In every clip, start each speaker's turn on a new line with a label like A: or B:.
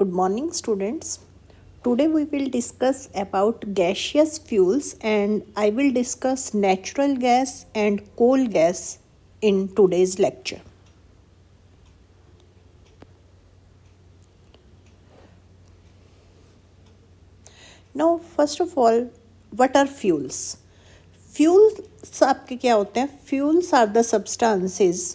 A: Good morning, students. Today we will discuss about gaseous fuels, and I will discuss natural gas and coal gas in today's lecture. Now, first of all, what are fuels? Fuels आपके क्या होते हैं? Fuels are the substances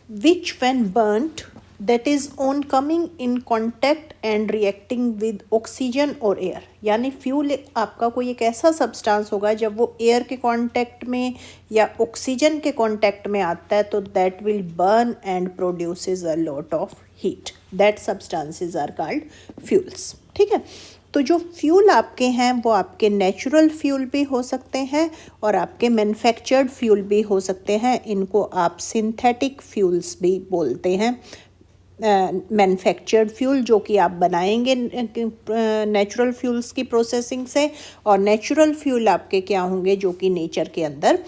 A: which when burnt, that is on coming in contact and reacting with oxygen or air. यानी fuel आपका कोई एक ऐसा substance होगा जब वो एयर के कांटेक्ट में या ऑक्सीजन के कांटेक्ट में आता है तो that will burn and produces a lot of heat. That substances are called fuels. ठीक है. तो जो फ्यूल आपके हैं वो आपके नेचुरल फ्यूल भी हो सकते हैं और आपके मैन्युफैक्चर्ड फ्यूल भी हो सकते हैं. इनको आप सिंथेटिक फ्यूल्स भी बोलते हैं. मैन्युफैक्चर्ड फ्यूल जो कि आप बनाएंगे नेचुरल फ्यूल्स की प्रोसेसिंग से, और नेचुरल फ्यूल आपके क्या होंगे जो कि नेचर के अंदर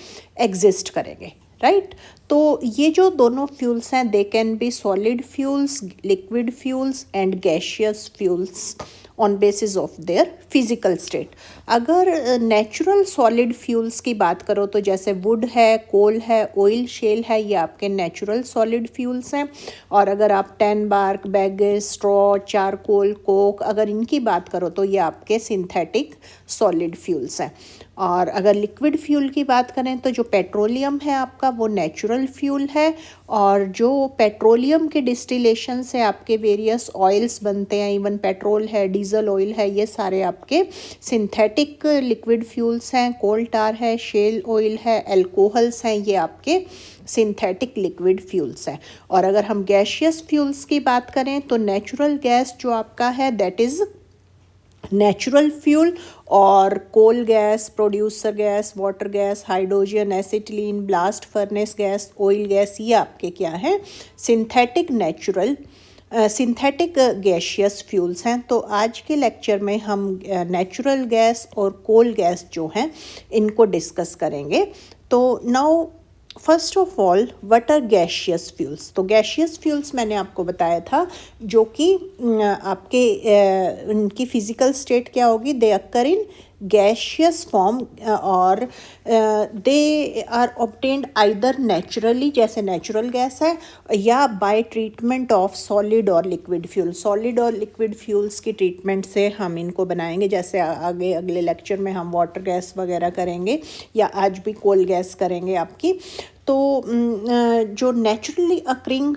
A: एग्जिस्ट करेंगे. राइट. तो ये जो दोनों फ्यूल्स हैं दे can B solid fuels, liquid fuels and gaseous fuels on basis of their physical state. अगर नेचुरल सॉलिड फ्यूल्स की बात करो तो जैसे वुड है, कोल है, ऑयल, शेल है, ये आपके नेचुरल सॉलिड फ्यूल्स हैं. और अगर आप tan bark, bagasse, straw, charcoal, coke, अगर इनकी बात करो तो ये आपके सिंथेटिक सॉलिड फ्यूल्स हैं. और अगर लिक्विड फ्यूल की बात करें तो जो पेट्रोलियम है आपका वो नेचुरल फ्यूल है, और जो पेट्रोलियम के डिस्टिलेशन से आपके वेरियस ऑयल्स बनते हैं, इवन पेट्रोल है, डीजल ऑयल है, ये सारे आपके सिंथेटिक लिक्विड फ्यूल्स हैं. कोल टार है, शेल ऑयल है, अल्कोहल्स हैं, ये आपके सिंथेटिक लिक्विड फ्यूल्स हैं. और अगर हम गैशियस फ्यूल्स की बात करें तो नेचुरल गैस जो आपका है दैट इज़ नेचुरल फ्यूल, और coal gas, producer gas, water gas, hydrogen, acetylene, blast furnace gas, oil gas, ये आपके क्या हैं? सिंथेटिक गैशियस फ्यूल्स हैं. तो आज के लेक्चर में हम नेचुरल गैस और कोल गैस जो हैं इनको डिस्कस करेंगे. तो now first of all what are gaseous fuels. तो गैशियस फ्यूल्स मैंने आपको बताया था जो कि आपके उनकी फिजिकल स्टेट क्या होगी, दे अकर इन गैशियस फॉर्म, और they are obtained either naturally जैसे नेचुरल गैस है, या बाय ट्रीटमेंट ऑफ सॉलिड और लिक्विड फ्यूल. सॉलिड और लिक्विड फ्यूल्स की ट्रीटमेंट से हम इनको बनाएंगे. जैसे आगे अगले लेक्चर में हम वाटर गैस वगैरह करेंगे, या आज भी कोल गैस करेंगे आपकी. तो जो नेचुरली अकरिंग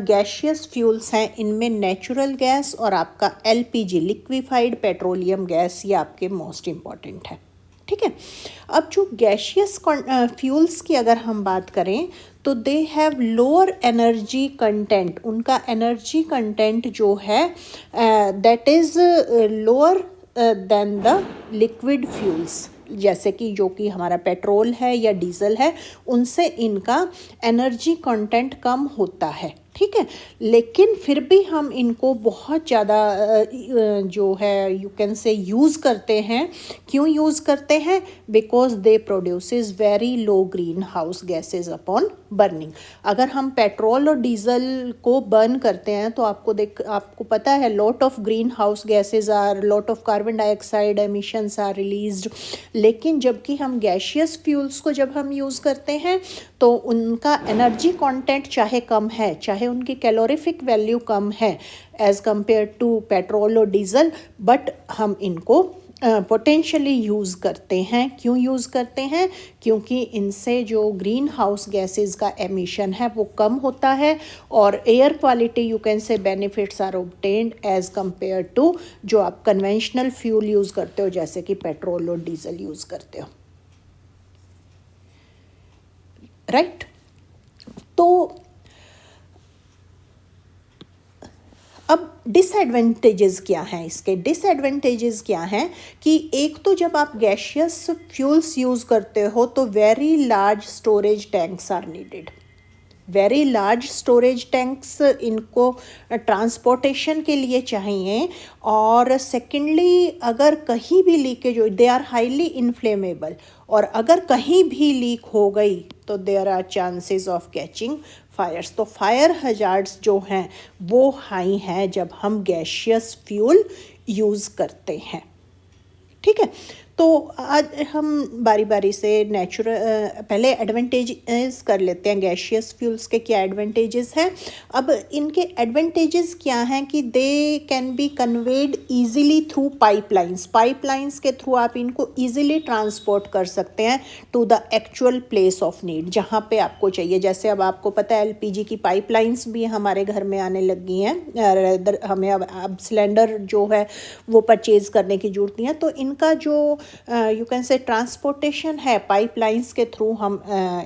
A: गैशियस फ्यूल्स हैं इनमें नेचुरल गैस और आपका एलपीजी लिक्विफाइड पेट्रोलियम गैस ये आपके मोस्ट इम्पॉर्टेंट है. ठीक है. अब जो गैशियस फ्यूल्स की अगर हम बात करें तो they have lower energy content. उनका एनर्जी कंटेंट जो है that is lower than the liquid fuels. जैसे कि जो कि हमारा पेट्रोल है या डीजल है, उनसे इनका एनर्जी कंटेंट कम होता है. ठीक है. लेकिन फिर भी हम इनको बहुत ज़्यादा जो है यू कैन से यूज़ करते हैं. क्यों यूज़ करते हैं? Because they produces very low green house gases upon burning. अगर हम पेट्रोल और डीजल को बर्न करते हैं तो आपको पता है lot of greenhouse gases are, lot of carbon dioxide emissions are released. लेकिन जबकि हम गैशियस फ्यूल्स को जब हम यूज़ करते हैं तो उनका एनर्जी कंटेंट चाहे कम है, चाहे उनकी कैलोरीफिक वैल्यू कम है एज़ कंपेयर टू पेट्रोल और डीजल, बट हम इनको पोटेंशियली यूज़ करते हैं. क्यों यूज़ करते हैं? क्योंकि इनसे जो ग्रीन हाउस गैसेस का एमिशन है वो कम होता है, और air quality you can say benefits are obtained as compare to जो आप कन्वेंशनल फ्यूल यूज़ करते हो जैसे कि पेट्रोल और डीजल यूज़ करते हो. राइट. तो अब डिसएडवांटेजेस क्या हैं इसके? डिसएडवांटेजेस क्या हैं कि एक तो जब आप गैशियस फ्यूल्स यूज़ करते हो तो very large storage tanks are needed. Very large storage tanks इनको ट्रांसपोर्टेशन के लिए चाहिए. और सेकेंडली अगर कहीं भी लीकेज हो, दे आर हाईली इन्फ्लेमेबल, और अगर कहीं भी लीक हो गई तो there are chances of catching fires. तो फायर हजार्ड्स जो हैं वो हाई हैं जब हम गैशियस फ्यूल यूज़ करते हैं। ठीक है, तो आज हम बारी बारी से पहले एडवांटेजेस कर लेते हैं। गैशियस फ्यूल्स के क्या एडवांटेजेस हैं। अब इनके एडवांटेजेस क्या हैं कि they can be conveyed easily through pipelines के थ्रू आप इनको इजीली ट्रांसपोर्ट कर सकते हैं to the actual place of need, जहाँ पे आपको चाहिए। जैसे अब आपको पता है एलपीजी की पाइपलाइंस भी हमारे घर में आने लगी हैं, हमें अब सिलेंडर जो है वो परचेज़ करने की जरूरत नहीं है। तो इनका जो यू कैन से ट्रांसपोर्टेशन है पाइपलाइंस के थ्रू हम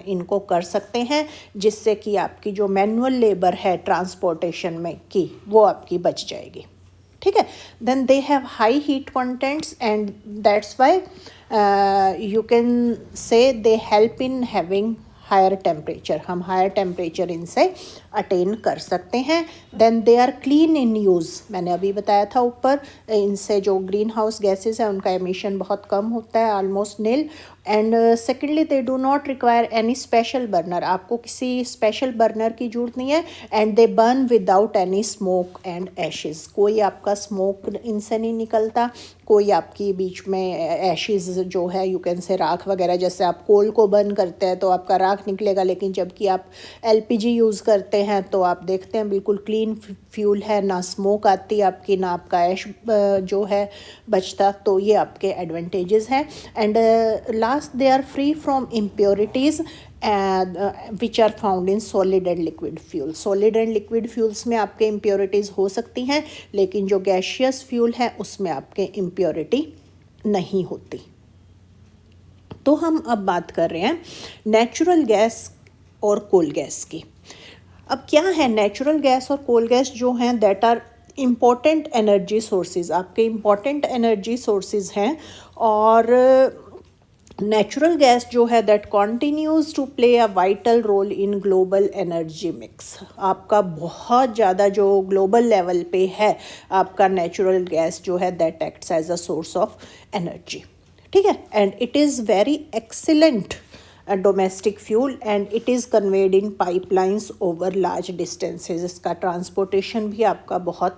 A: इनको कर सकते हैं, जिससे कि आपकी जो मैनुअल लेबर है ट्रांसपोर्टेशन में की वो आपकी बच जाएगी। ठीक है, then they have high heat contents and that's why you can say they help in having higher temperature. हम हायर टेम्परेचर इनसे अटेन कर सकते हैं। Then they are clean in use, मैंने अभी बताया था ऊपर, इनसे जो ग्रीन हाउस गैसेज है उनका एमिशन बहुत कम होता है, almost nil. And secondly they do not require any special burner, आपको किसी स्पेशल बर्नर की ज़रूरत नहीं है। And they burn without any smoke and ashes, कोई आपका स्मोक इनसे नहीं निकलता, कोई आपकी बीच में एशेज़ जो है यू कैन से राख वगैरह, जैसे आप कोल को बर्न करते हैं तो आपका राख निकलेगा, लेकिन जबकि आप एलपीजी यूज़ करते हैं तो आप देखते हैं बिल्कुल क्लीन फ्यूल है, ना स्मोक आती आपकी, ना आपका ऐश जो है बचता। तो ये आपके एडवांटेजेस हैं। And last, they are free from impurities which are found in solid and liquid fuel. Solid and liquid fuels में आपके इम्प्योरिटीज़ हो सकती हैं, लेकिन जो गैशियस फ्यूल है उसमें आपके इम्प्योरिटी नहीं होती। तो हम अब बात कर रहे हैं नेचुरल गैस और कोल गैस की। अब क्या है, नेचुरल गैस और कोल गैस जो हैं that are important energy sources, आपके इम्पॉर्टेंट एनर्जी सोर्सेज हैं। और नेचुरल गैस जो है that continues to play a vital role in global energy mix. आपका बहुत ज़्यादा जो ग्लोबल लेवल पे है आपका नेचुरल गैस जो है that acts as a source of energy. ठीक है, and it is very excellent domestic fuel and it is conveyed in pipelines over large distances. इसका ट्रांसपोर्टेशन भी आपका बहुत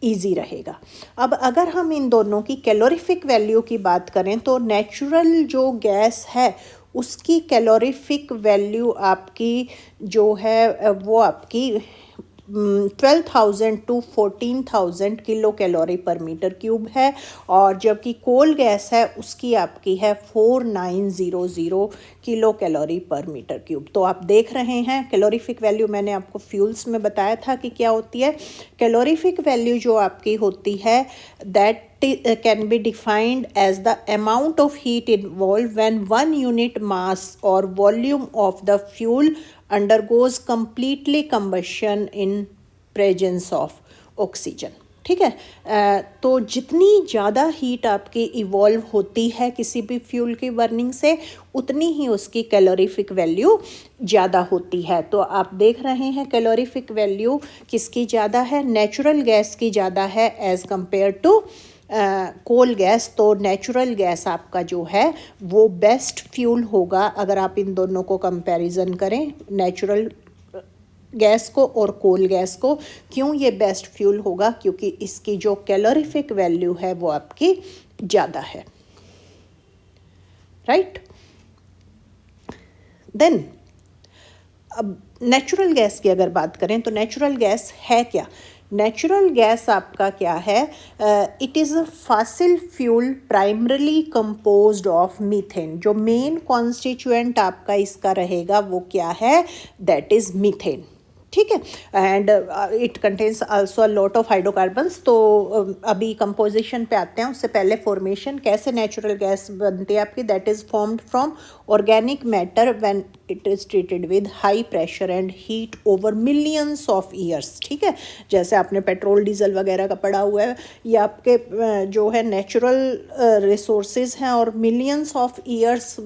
A: इजी रहेगा। अब अगर हम इन दोनों की कैलोरीफिक वैल्यू की बात करें तो नेचुरल जो गैस है उसकी कैलोरीफिक वैल्यू आपकी जो है वो आपकी 12,000 टू 14,000 किलो कैलोरी पर मीटर क्यूब है। और जबकि कोल गैस है उसकी आपकी है 4,900 किलो कैलोरी पर मीटर क्यूब। तो आप देख रहे हैं कैलोरीफिक वैल्यू, मैंने आपको फ्यूल्स में बताया था कि क्या होती है। कैलोरीफिक वैल्यू जो आपकी होती है that can be defined as the amount of heat involved when 1 unit mass or volume of the fuel undergoes completely combustion in presence of oxygen। ठीक है, तो जितनी ज़्यादा हीट आपकी इवॉल्व होती है किसी भी फ्यूल की बर्निंग से उतनी ही उसकी कैलोरीफिक वैल्यू ज़्यादा होती है। तो आप देख रहे हैं कैलोरीफिक वैल्यू किसकी ज़्यादा है, नेचुरल गैस की ज़्यादा है as compare to coal gas. तो नेचुरल गैस आपका जो है वो बेस्ट फ्यूल होगा अगर आप इन दोनों को कंपैरिजन करें, नेचुरल गैस को और कोल गैस को। क्यों ये बेस्ट फ्यूल होगा, क्योंकि इसकी जो कैलोरीफिक वैल्यू है वो आपकी ज़्यादा है। राइट, देन अब नेचुरल गैस की अगर बात करें तो नेचुरल गैस है क्या। नेचुरल गैस आपका क्या है, it is a fossil fuel primarily composed of methane. जो मेन कॉन्स्टिट्यूएंट आपका इसका रहेगा वो क्या है, दैट इज़ मीथेन। ठीक है, and it contains also a lot of hydrocarbons. तो अभी कंपोजिशन पे आते हैं, उससे पहले फॉर्मेशन कैसे नेचुरल गैस बनती है आपकी, that is formed from organic matter when it is treated with high pressure and heat over millions of years. ठीक है, जैसे आपने पेट्रोल डीजल वगैरह का पढ़ा हुआ है, ये आपके जो है नेचुरल रिसोर्सेज हैं और मिलियंस ऑफ ईयर्स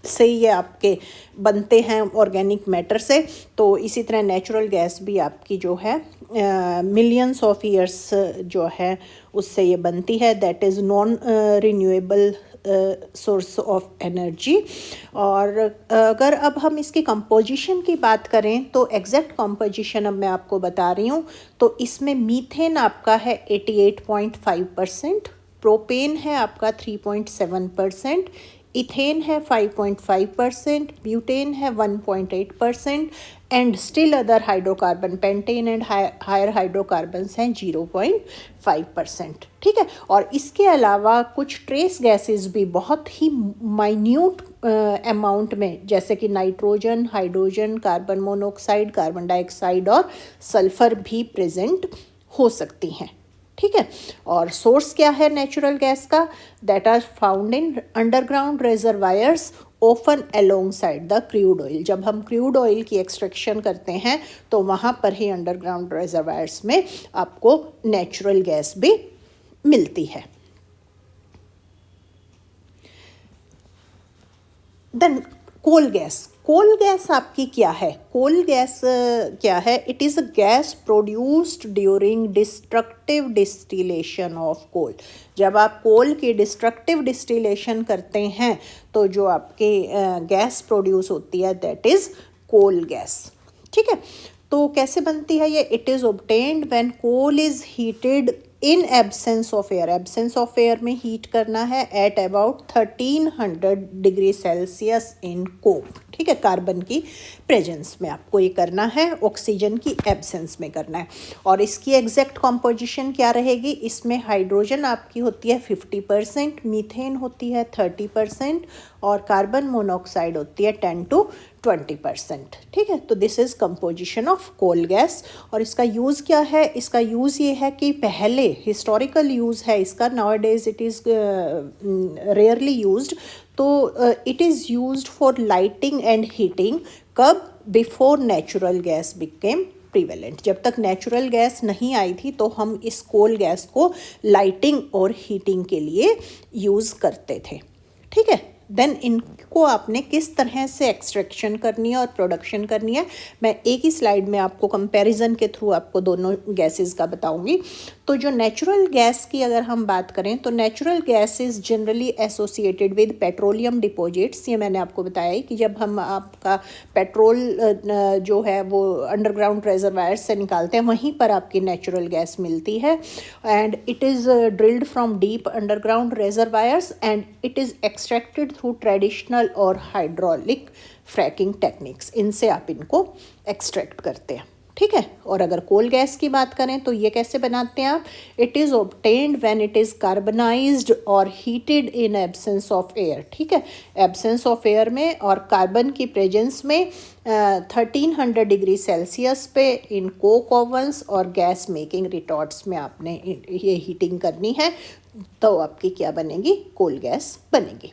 A: से ये आपके बनते हैं ऑर्गेनिक मैटर से। तो इसी तरह नेचुरल गैस भी आपकी जो है मिलियंस ऑफ ईयर्स जो है उससे ये बनती है। That is non renewable source of energy. और अगर अब हम इसकी कंपोजिशन की बात करें तो एग्जैक्ट कंपोजिशन अब मैं आपको बता रही हूँ। तो इसमें मीथेन आपका है 88.5%, प्रोपेन है आपका 3.7%, इथेन है 5.5%, ब्यूटेन है 1.8% and still other hydrocarbon pentane and higher hydrocarbons हैं 0.5%। ठीक है, और इसके अलावा कुछ ट्रेस गैसेस भी बहुत ही माइन्यूट अमाउंट में, जैसे कि nitrogen, hydrogen, carbon monoxide, carbon dioxide और सल्फर भी प्रेजेंट हो सकती हैं। ठीक है, और सोर्स क्या है नेचुरल गैस का? That are found in underground reservoirs often alongside the crude oil. जब हम क्रूड ऑयल की एक्सट्रैक्शन करते हैं तो वहाँ पर ही अंडरग्राउंड रिजर्वायर्स में आपको नेचुरल गैस भी मिलती है। Then coal gas. Coal gas आपकी क्या है? कोल गैस क्या है? It is a gas produced during destructive distillation of coal. जब आप कोल की डिस्ट्रक्टिव डिस्टिलेशन करते हैं तो जो आपके गैस प्रोड्यूस होती है दैट इज़ कोल गैस। ठीक है, तो कैसे बनती है ये? It is obtained when coal is heated in absence of air. Absence of air में हीट करना है at about 1300 degree Celsius in coke. ठीक है, कार्बन की प्रेजेंस में आपको ये करना है, ऑक्सीजन की एब्सेंस में करना है। और इसकी एग्जैक्ट कॉम्पोजिशन क्या रहेगी? इसमें हाइड्रोजन आपकी होती है 50%, मीथेन होती है 30% और कार्बन मोनोऑक्साइड होती है 10 to 20%। ठीक है, तो this is composition of coal gas. और इसका यूज़ क्या है? इसका यूज़ ये है कि पहले हिस्टोरिकल यूज़ है इसका, nowadays it is rarely used. तो it is used for lighting and heating. कब? Before natural gas became prevalent. जब तक नेचुरल गैस नहीं आई थी तो हम इस कोल गैस को लाइटिंग और हीटिंग के लिए यूज़ करते थे। ठीक है, देन इनको आपने किस तरह से एक्सट्रैक्शन करनी है और प्रोडक्शन करनी है, मैं एक ही स्लाइड में आपको कंपैरिजन के थ्रू आपको दोनों गैसेस का बताऊंगी। तो जो नेचुरल गैस की अगर हम बात करें तो natural gas is generally associated with petroleum deposits. ये मैंने आपको बताया ही कि जब हम आपका पेट्रोल जो है वो अंडरग्राउंड रिजर्वायर्स से निकालते हैं वहीं पर आपकी नेचुरल गैस मिलती है। And it is drilled from deep underground reservoirs and it is extracted through traditional और हाइड्रोलिक फ्रैकिंग टेक्निक्स। इनसे आप इनको एक्सट्रैक्ट करते हैं। ठीक है, और अगर कोल गैस की बात करें तो ये कैसे बनाते हैं आप? It is obtained when it is carbonised और heated in absence of air. ठीक है, एब्सेंस ऑफ एयर में और कार्बन की प्रेजेंस में 1300 डिग्री सेल्सियस पे इन कोक ओवंस और गैस मेकिंग रिटॉर्ट्स में आपने ये हीटिंग करनी है, तो आपकी क्या बनेगी? कोल गैस बनेगी।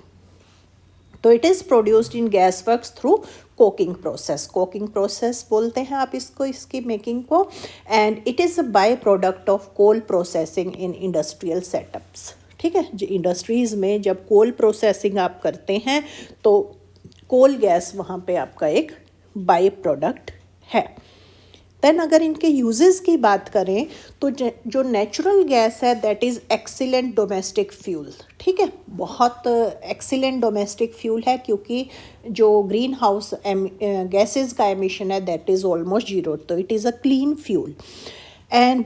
A: तो it is produced in gas works through coking process. Coking process बोलते हैं आप इसको, इसकी मेकिंग को। And it is a by product of coal processing in industrial setups. ठीक है, जो इंडस्ट्रीज़ में जब कोल प्रोसेसिंग आप करते हैं तो कोल गैस वहाँ पे आपका एक बाय प्रोडक्ट है। देन अगर इनके यूजेस की बात करें तो जो नेचुरल गैस है that is excellent domestic fuel. ठीक है, बहुत एक्सीलेंट डोमेस्टिक फ्यूल है क्योंकि जो ग्रीन हाउस गैसेस का एमिशन है दैट इज़ ऑलमोस्ट जीरो, तो it is a clean fuel. And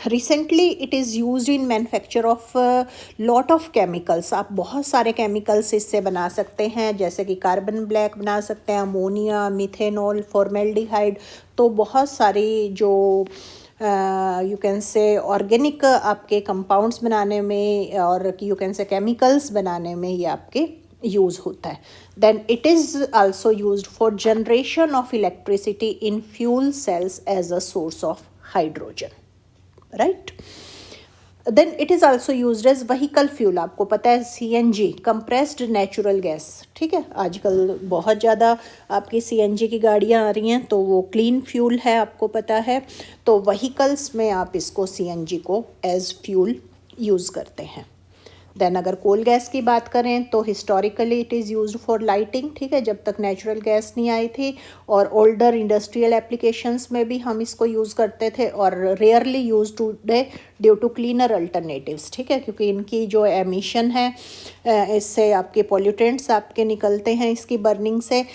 A: recently it is used in manufacture of lot of chemicals. आप बहुत सारे केमिकल्स इससे बना सकते हैं, जैसे कि कार्बन ब्लैक बना सकते हैं, अमोनिया, मिथेनॉल, फॉर्मेल्डिहाइड। तो बहुत सारी जो यू कैन से ऑर्गेनिक आपके कंपाउंड्स बनाने में और यू कैन से केमिकल्स बनाने में ये आपके यूज़ होता है। Then it is also used for generation of electricity in fuel cells as a source of hydrogen, right. Then it is also used as vehicle fuel. आपको पता है CNG, कंप्रेस्ड नेचुरल गैस। ठीक है, आजकल बहुत ज़्यादा आपकी CNG की गाड़ियाँ आ रही हैं तो वो क्लीन फ्यूल है, आपको पता है। तो व्हीकल्स में आप इसको CNG को एज फ्यूल यूज़ करते हैं। देन अगर कोल गैस की बात करें तो historically it is used for lighting, ठीक है, जब तक नेचुरल गैस नहीं आई थी, और ओल्डर इंडस्ट्रियल एप्लीकेशंस में भी हम इसको यूज़ करते थे, और rarely use today due to cleaner alternatives, ठीक है, क्योंकि इनकी जो एमिशन है इससे आपके पॉल्यूटेंट्स आपके निकलते हैं इसकी बर्निंग से,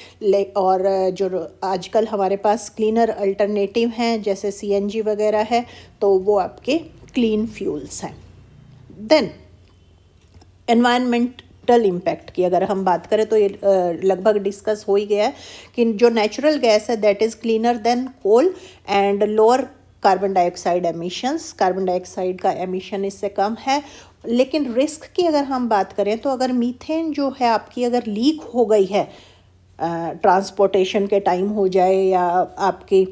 A: और जो आजकल हमारे पास क्लीनर अल्टरनेटिव हैं जैसे CNG वगैरह है, तो वो आपके क्लीन फ्यूल्स हैं। देन एनवायरमेंटल इम्पैक्ट की अगर हम बात करें तो ये लगभग डिस्कस हो ही गया है कि जो नेचुरल गैस है that is cleaner than coal and lower carbon dioxide emissions, carbon dioxide का एमिशन इससे कम है। लेकिन रिस्क की अगर हम बात करें तो अगर मीथेन जो है आपकी अगर लीक हो गई है, ट्रांसपोर्टेशन के टाइम हो जाए या आपकी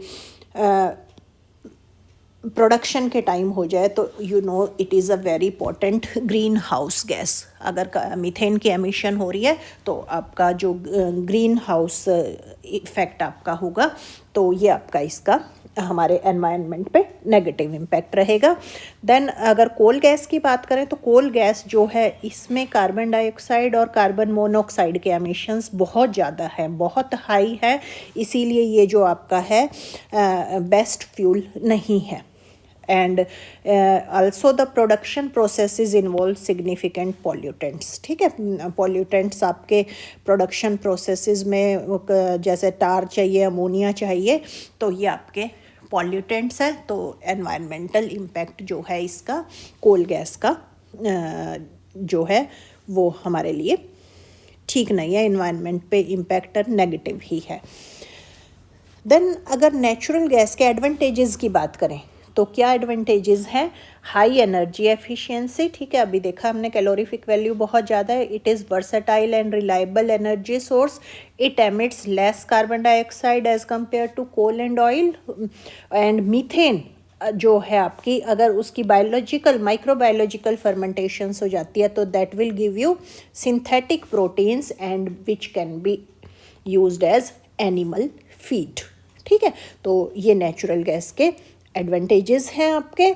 A: प्रोडक्शन के टाइम हो जाए, तो you know it is a very important green house gas. अगर मीथेन की एमिशन हो रही है तो आपका जो ग्रीन हाउस इफ़ेक्ट आपका होगा, तो ये आपका इसका हमारे एनवायरनमेंट पे नेगेटिव इम्पैक्ट रहेगा। देन अगर कोल गैस की बात करें तो कोल गैस जो है इसमें कार्बन डाइऑक्साइड और कार्बन मोनोऑक्साइड के एमिशंस बहुत ज़्यादा है, बहुत हाई है, इसीलिए ये जो आपका है बेस्ट फ्यूल नहीं है। And also the production processes involve significant pollutants, ठीक है, pollutants आपके प्रोडक्शन प्रोसेसेस में जैसे टार चाहिए, अमोनिया चाहिए, तो ये आपके पॉल्यूटेंट्स हैं। तो एनवायरमेंटल इम्पैक्ट जो है इसका कोल गैस का जो है वो हमारे लिए ठीक नहीं है, एनवायरनमेंट पे इम्पैक्ट नेगेटिव ही है। देन अगर नेचुरल गैस के एडवांटेजेस की बात करें तो क्या एडवांटेजेस हैं? हाई एनर्जी एफिशिएंसी, ठीक है, अभी देखा हमने कैलोरीफिक वैल्यू बहुत ज़्यादा है। It is versatile and reliable energy source, it emits less carbon dioxide as compare to coal and oil. And methane जो है आपकी अगर उसकी बायोलॉजिकल माइक्रोबायोलॉजिकल फर्मेंटेशंस हो जाती है तो that will give you synthetic proteins and which can be used as animal feed, ठीक है। तो ये नेचुरल गैस के एडवांटेजेस हैं आपके।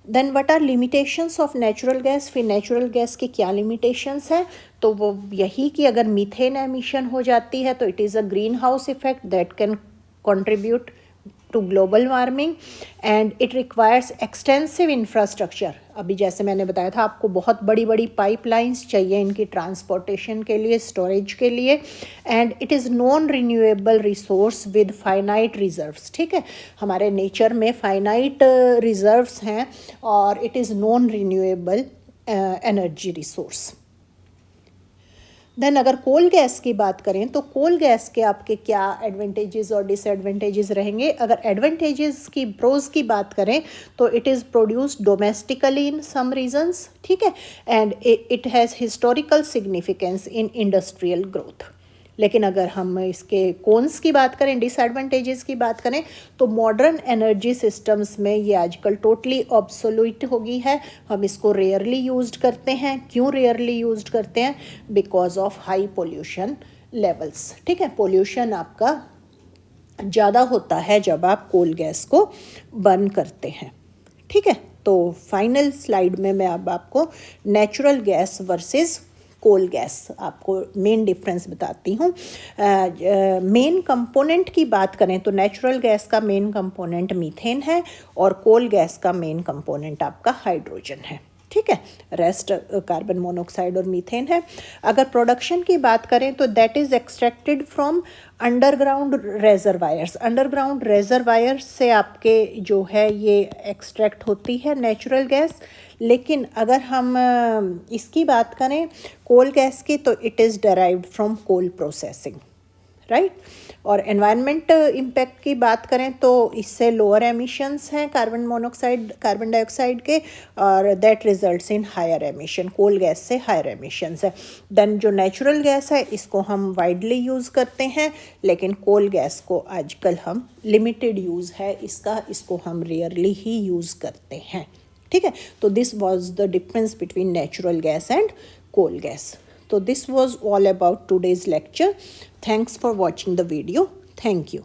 A: Then what are limitations of natural gas, फिर नेचुरल गैस की क्या लिमिटेशंस हैं? तो वो यही कि अगर मीथेन एमिशन हो जाती है तो it is a greenhouse effect that can contribute to global warming and it requires extensive infrastructure. अभी जैसे मैंने बताया था आपको बहुत बड़ी बड़ी पाइपलाइंस चाहिए इनकी ट्रांसपोर्टेशन के लिए, स्टोरेज के लिए, and it is non renewable resource with finite reserves, ठीक है, हमारे नेचर में फाइनाइट रिजर्व्स हैं और it is non renewable energy resource. Then अगर कोल गैस की बात करें तो कोल गैस के आपके क्या एडवांटेजेस और डिसएडवांटेजेस रहेंगे? अगर एडवांटेजेस की प्रोज की बात करें तो it is produced domestically in some regions, ठीक है, and it has historical significance in industrial growth. लेकिन अगर हम इसके कॉन्स की बात करें, डिसएडवांटेजेस की बात करें, तो मॉडर्न एनर्जी सिस्टम्स में ये आजकल टोटली ऑब्सोल्यूट हो गई है। हम इसको रेयरली यूज्ड करते हैं। क्यों रेयरली यूज्ड करते हैं? Because of high pollution levels, ठीक है, पोल्यूशन आपका ज़्यादा होता है जब आप कोल गैस को बर्न करते हैं, ठीक है। तो फाइनल स्लाइड में मैं अब आपको natural gas versus coal gas आपको मेन डिफरेंस बताती हूँ। मेन कंपोनेंट की बात करें तो नेचुरल गैस का मेन कंपोनेंट मीथेन है और कोल गैस का मेन कंपोनेंट आपका हाइड्रोजन है, ठीक है, रेस्ट कार्बन मोनोऑक्साइड और मीथेन है। अगर प्रोडक्शन की बात करें तो that is extracted from underground reservoirs. Underground reservoir से आपके जो है ये एक्सट्रैक्ट होती है नेचुरल गैस। लेकिन अगर हम इसकी बात करें कोल गैस की तो it is derived from coal processing, right. और एनवायरनमेंट इम्पैक्ट की बात करें तो इससे लोअर एमिशंस हैं कार्बन मोनोऑक्साइड, कार्बन डाइऑक्साइड के, और that results in higher emission. Coal gas से हायर एमिशंस है। देन जो नेचुरल गैस है इसको हम वाइडली यूज़ करते हैं, लेकिन कोल गैस को आजकल हम लिमिटेड यूज़ है इसका, इसको हम रेयरली ही यूज़ करते हैं, ठीक है। तो this was the difference between natural gas and coal gas. So this was all about today's lecture. Thanks for watching the video. Thank you.